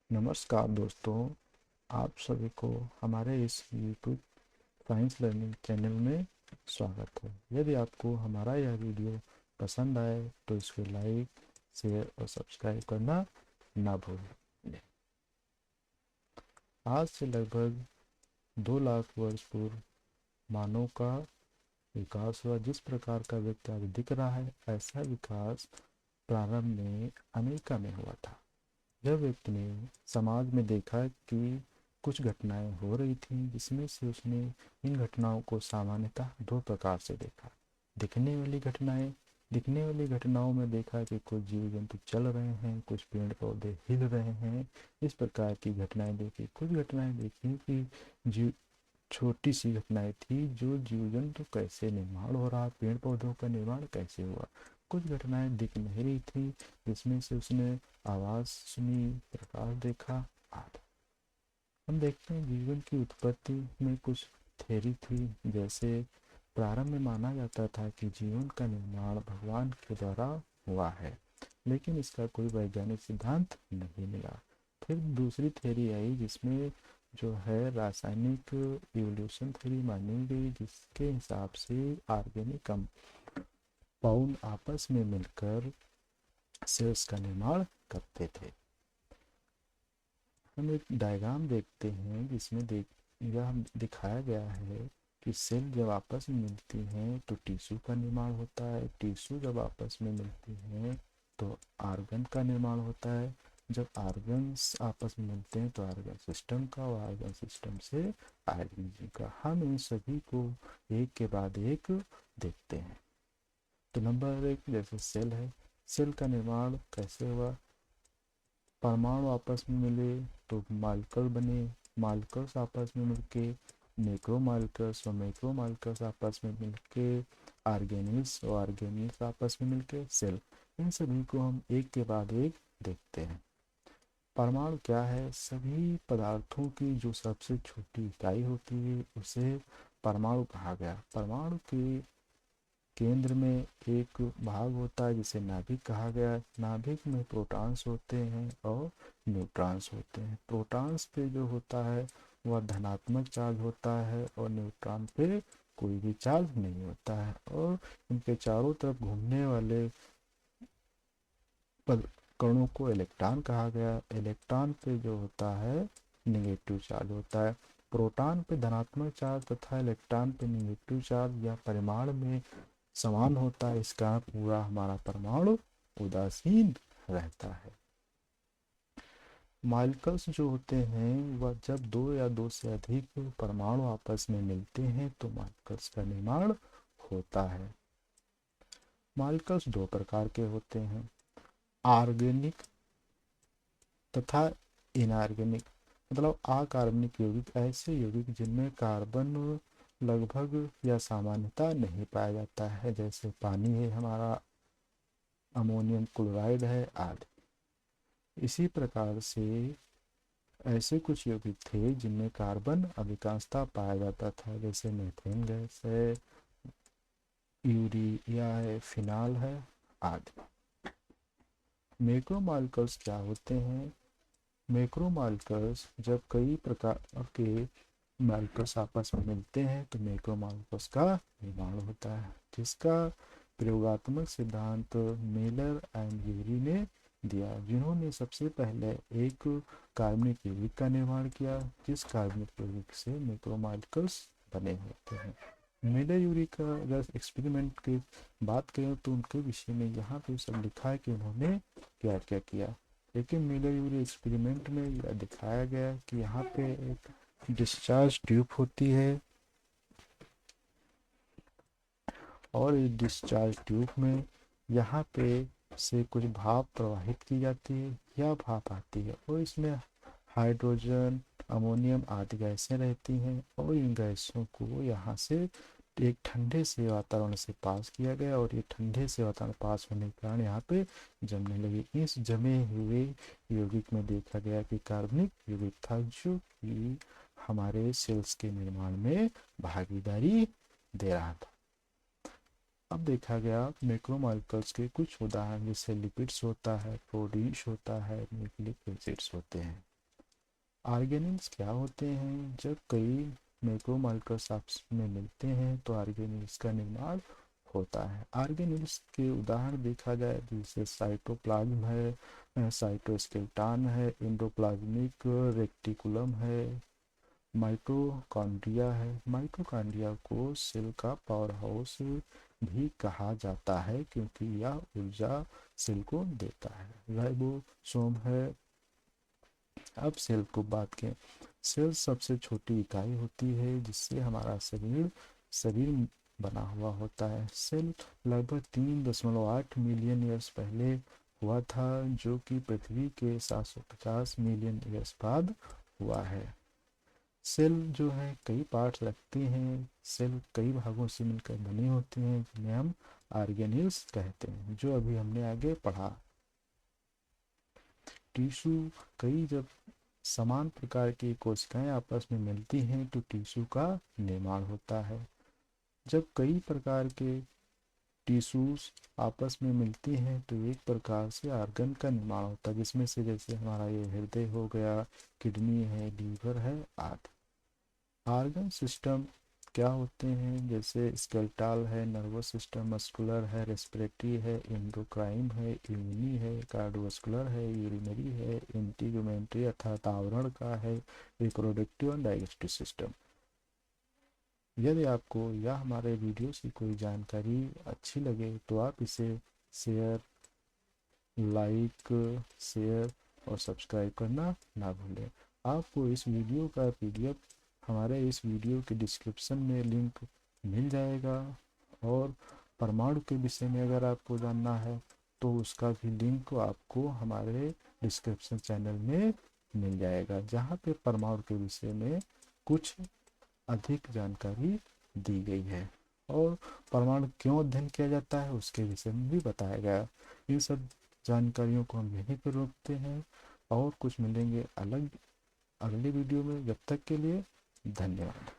नमस्कार दोस्तों, आप सभी को हमारे इस यूट्यूब साइंस लर्निंग चैनल में स्वागत है। यदि आपको हमारा यह वीडियो पसंद आए तो इसको लाइक, शेयर और सब्सक्राइब करना ना भूलें। आज से लगभग 2 लाख वर्ष पूर्व मानव का विकास हुआ। जिस प्रकार का व्यक्ति आज दिख रहा है, ऐसा विकास प्रारंभ में अमेरिका में हुआ था। जब व्यक्ति ने समाज में देखा कि कुछ घटनाएं हो रही थीं, जिसमें से उसने इन घटनाओं को सामान्यतः 2 प्रकार से देखा। दिखने वाली घटनाओं में देखा कि कुछ जीव जंतु चल रहे हैं, कुछ पेड़ पौधे हिल रहे हैं, इस प्रकार की घटनाएं देखी। कुछ घटनाएं देखी कि जीव छोटी सी घटनाएं थी, जो जीव जंतु कैसे निर्माण हो रहा, पेड़ पौधों का निर्माण कैसे हुआ। कुछ घटनाएं दिख नहीं रही थी, जिसमें से उसने आवाज सुनी, प्रकाश देखा आदि। हम देखते हैं जीवन की उत्पत्ति में कुछ थ्योरी थी। जैसे प्रारंभ में माना जाता था कि जीवन का निर्माण भगवान के द्वारा हुआ है, लेकिन इसका कोई वैज्ञानिक सिद्धांत नहीं मिला। फिर दूसरी थ्योरी आई, जिसमें जो है रासायनिक इवोल्यूशन थ्योरी मानी गई, जिसके हिसाब से ऑर्गेनिक कंपाउंड आपस में मिलकर सेल्स का निर्माण करते थे। हम एक डायग्राम देखते हैं, जिसमें यह दिखाया गया है कि सेल जब आपस में मिलती हैं तो टिश्यू का निर्माण होता है। टिश्यू जब आपस में मिलती हैं तो आर्गन का निर्माण होता है। जब आर्गन्स आपस में मिलते हैं तो आर्गन सिस्टम का, और आर्गन सिस्टम से ऑर्गेनिज्म का। हम इन सभी को एक के बाद एक देखते हैं। तो नंबर 1 जैसे सेल है, सेल का निर्माण कैसे हुआ? परमाणु आपस में मिले तो मॉलिक्यूल बने, मॉलिक्यूल्स आपस में मिलके मैक्रोमॉलिक्यूल्स, और मैक्रोमॉलिक्यूल्स आपस में मिलके ऑर्गेनील्स, और ऑर्गेनील्स आपस में मिलके सेल। इन सभी को हम एक के बाद एक देखते हैं। परमाणु क्या है? सभी पदार्थों की जो सबसे छोटी इकाई होती है उसे परमाणु कहा गया। परमाणु के केंद्र में एक भाग होता है जिसे नाभिक कहा गया है। नाभिक में प्रोटॉन्स होते हैं और न्यूट्रॉन्स होते हैं। प्रोटॉन्स पे जो होता है वह धनात्मक चार्ज होता है, और न्यूट्रॉन पे कोई भी चार्ज नहीं होता है। और इनके चारों तरफ घूमने वाले कणों को इलेक्ट्रॉन कहा गया। इलेक्ट्रॉन पे जो होता है निगेटिव चार्ज होता है। प्रोटॉन पे धनात्मक चार्ज तथा इलेक्ट्रॉन पे निगेटिव चार्ज या परिमाण में समान होता है। इसका पूरा हमारा परमाणु उदासीन रहता है। मॉलिक्यूल्स जो होते हैं वह जब 2 या 2 से अधिक परमाणु आपस में मिलते हैं तो मॉलिक्यूल्स का निर्माण होता है। मॉलिक्यूल्स 2 प्रकार के होते हैं, ऑर्गेनिक तथा इनऑर्गेनिक। मतलब अकार्बनिक यौगिक ऐसे यौगिक जिनमें कार्बन लगभग या सामान्यतः नहीं पाया जाता है, जैसे पानी है हमारा, अमोनियम क्लोराइड है आदि। इसी प्रकार से ऐसे कुछ यौगिक थे जिनमें कार्बन अधिकांशतः पाया जाता था, जैसे मीथेन गैस है, यूरिया है, फिनॉल है आदि। मैक्रोमॉलिक्यूल्स क्या होते हैं? मैक्रोमॉलिक्यूल्स जब कई प्रकार के मॉलिक्यूल्स आपस में मिलते हैं तो मैक्रोमॉलिक्यूल्स का निर्माण होता है, जिसका प्रयोगात्मक सिद्धांत मेलर एंड यूरी ने दिया, जिन्होंने सबसे पहले एक कार्बनिक यौगिक का निर्माण किया, जिस कार्बनिक यौगिक से मैक्रोमॉलिक्यूल्स बने होते हैं। मेलर यूरी का अगर एक्सपेरिमेंट की बात करें तो उनके विषय में यहाँ पे सब लिखा है कि उन्होंने क्या क्या किया। लेकिन मिलर यूरी एक्सपेरिमेंट में यह दिखाया गया कि यहाँ पे एक डिस्चार्ज ट्यूब होती है, और इस डिस्चार्ज ट्यूब में यहाँ पे से कुछ भाप प्रवाहित की जाती है, या भाप आती है, और इसमें हाइड्रोजन, अमोनियम आदि गैसें रहती हैं, और इन गैसों को यहाँ से एक ठंडे से वातावरण से पास किया गया, और ये ठंडे से वातावरण पास होने के कारण यहाँ पे जमने लगी। इस जमे हुए यौगिक में देखा गया कि कार्बनिक यौगिक था, जो कि हमारे सेल्स के निर्माण में भागीदारी दे रहा था। अब देखा गया मैक्रोमॉलिक्यूल्स के कुछ उदाहरण, जैसे लिपिड्स होता है, प्रोटीन्स होता है, न्यूक्लिक एसिड्स होते हैं। ऑर्गेनिल्स क्या होते हैं? जब कई मैक्रोमोलेक्यूल्स आपस में मिलते हैं तो ऑर्गेनिल्स का निर्माण होता है। ऑर्गेनिल्स के उदाहरण देखा जाए जैसे साइटोप्लाज्म है, साइटोस्केलेटन है, एंडोप्लाज्मिक रेटिकुलम है, माइटोकॉन्ड्रिया है। माइटोकॉन्ड्रिया को सेल का पावर हाउस भी कहा जाता है क्योंकि यह ऊर्जा सेल को देता है। राइबोसोम है। अब सेल को बात करें। सेल सबसे छोटी इकाई होती है जिससे हमारा शरीर बना हुआ होता है। सेल लगभग 3.8 मिलियन ईयर्स पहले हुआ था, जो कि पृथ्वी के 750 मिलियन ईयर्स बाद हुआ है। सेल जो है कई पार्ट्स रखते हैं। सेल कई भागों से मिलकर बने होते हैं जिन्हें हम ऑर्गेनेल्स कहते हैं, जो अभी हमने आगे पढ़ा। टिश्यू कई जब समान प्रकार की कोशिकाएं आपस में मिलती हैं तो टिश्यू का निर्माण होता है। जब कई प्रकार के टिश्यूज आपस में मिलती हैं तो एक प्रकार से ऑर्गन का निर्माण होता है, जिसमें से जैसे हमारा ये हृदय हो गया, किडनी है, लीवर है आदि। ऑर्गन सिस्टम क्या होते हैं? जैसे स्केलेटल है, नर्वस सिस्टम, मस्कुलर है, रेस्पिरेटरी है, एंडोक्राइन है, इम्यूनी है, कार्डियोवास्कुलर है, यूरिनरी है, इंटीग्यूमेंट्री अर्थात आवरण का है, रिप्रोडक्टिव एंड डाइजेस्टिव सिस्टम। यदि आपको यह हमारे वीडियो की कोई जानकारी अच्छी लगे तो आप इसे शेयर, लाइक, शेयर और सब्सक्राइब करना ना भूलें। आपको इस वीडियो का पीडीएफ हमारे इस वीडियो के डिस्क्रिप्शन में लिंक मिल जाएगा, और परमाणु के विषय में अगर आपको जानना है तो उसका भी लिंक आपको हमारे डिस्क्रिप्शन चैनल में मिल जाएगा, जहाँ पे परमाणु के विषय में कुछ अधिक जानकारी दी गई है और परमाणु क्यों अध्ययन किया जाता है उसके विषय में भी बताया गया। इन सब जानकारियों को हम यहीं पर रोकते हैं और कुछ मिलेंगे अलग अगले वीडियो में। जब तक के लिए धन्यवाद।